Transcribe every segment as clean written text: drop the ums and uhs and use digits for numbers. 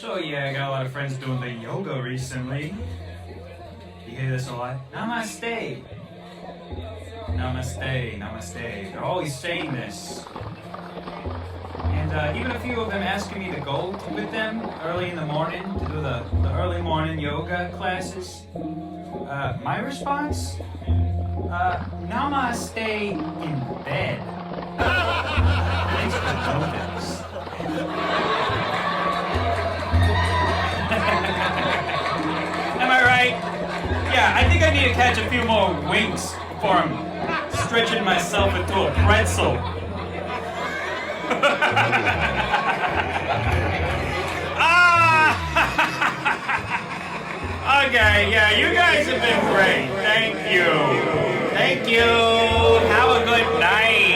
So yeah, I got a lot of friends doing the yoga recently. You hear this a lot? Namaste. Namaste, namaste. They're always saying this. And even a few of them asking me to go with them early in the morning to do the early morning yoga classes. My response? Namaste in bed. Thanks for notice. Am I right? Yeah, I think I need to catch a few more winks before I'm stretching myself into a pretzel. Okay, yeah, you guys have been great. Thank you. Thank you. Have a good night.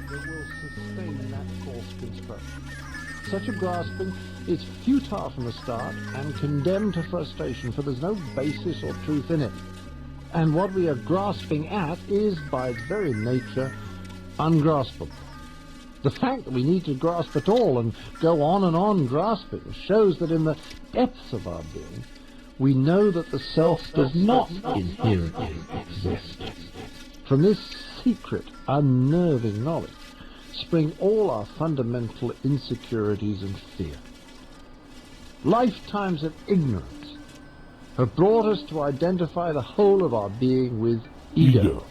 that will sustain that false construction. Such a grasping is futile from the start and condemned to frustration, for there's no basis or truth in it. And what we are grasping at is, by its very nature, ungraspable. The fact that we need to grasp at all and go on grasping shows that in the depths of our being, we know that the self does not inherently exist. From this secret, unnerving knowledge spring all our fundamental insecurities and fear. Lifetimes of ignorance have brought us to identify the whole of our being with ego.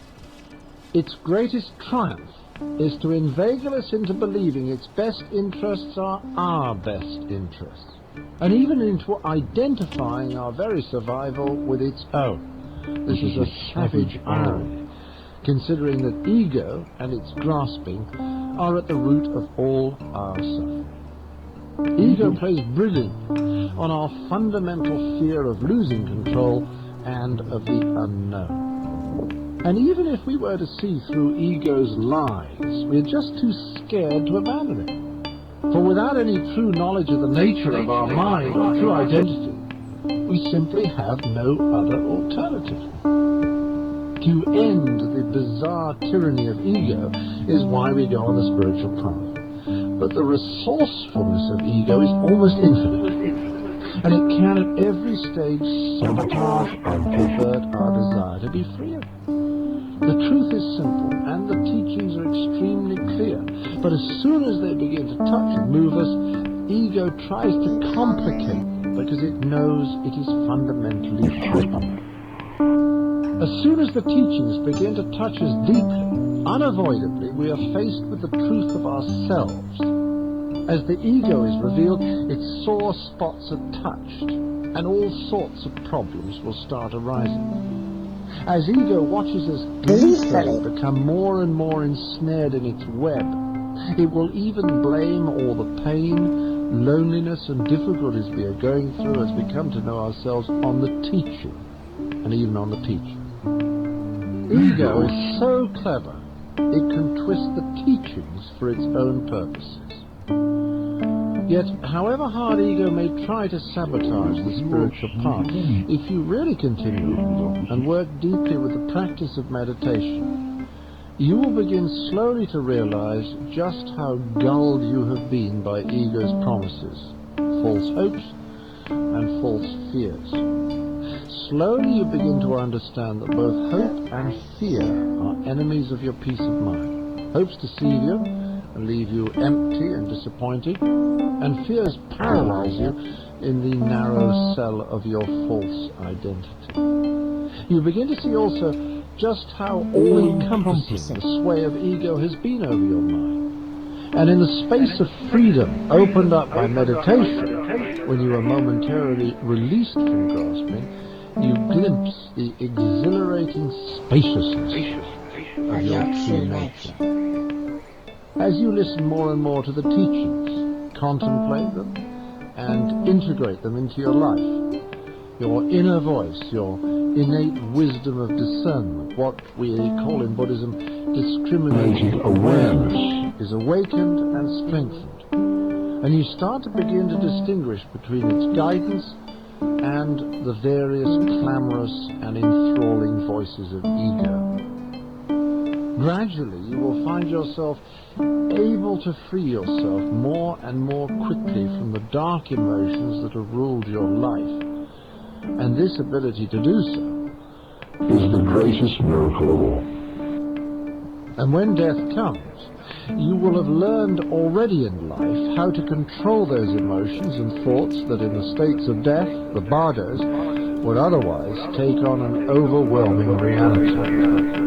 Its greatest triumph is to inveigle us into believing its best interests are our best interests, and even into identifying our very survival with its own. This is a savage irony, considering that ego and its grasping are at the root of all our suffering. Ego plays brilliantly on our fundamental fear of losing control and of the unknown. And even if we were to see through ego's lies, we're just too scared to abandon it. For without any true knowledge of the nature of our mind or true identity, we simply have no other alternative. To end the bizarre tyranny of ego is why we go on the spiritual path. But the resourcefulness of ego is almost infinite, and it can at every stage sabotage and pervert our desire to be free. The truth is simple, and the teachings are extremely clear, but as soon as they begin to touch and move us, ego tries to complicate them because it knows it is fundamentally true. As soon as the teachings begin to touch us deeply, unavoidably we are faced with the truth of ourselves. As the ego is revealed, its sore spots are touched, and all sorts of problems will start arising. As ego watches us gleefully become more and more ensnared in its web, it will even blame all the pain, loneliness and difficulties we are going through as we come to know ourselves on the teaching, and even on the teacher. Ego is so clever, it can twist the teachings for its own purposes. Yet, however hard ego may try to sabotage the spiritual path, if you really continue and work deeply with the practice of meditation, you will begin slowly to realize just how gulled you have been by ego's promises, false hopes, and false fears. Slowly you begin to understand that both hope and fear are enemies of your peace of mind. Hopes deceive you and leave you empty and disappointed, and fears paralyze you in the narrow cell of your false identity. You begin to see also just how all-encompassing the sway of ego has been over your mind. And in the space of freedom opened up by meditation, when you are momentarily released from grasping, you glimpse the exhilarating spaciousness of your true nature. As you listen more and more to the teachings, contemplate them, and integrate them into your life, your inner voice, your innate wisdom of discernment, what we call in Buddhism discriminating awareness, is awakened and strengthened, and you start to begin to distinguish between its guidance and the various clamorous and enthralling voices of ego. Gradually you will find yourself able to free yourself more and more quickly from the dark emotions that have ruled your life. And this ability to do so is the greatest miracle of all. And when death comes, you will have learned already in life how to control those emotions and thoughts that in the states of death, the bardos, would otherwise take on an overwhelming reality.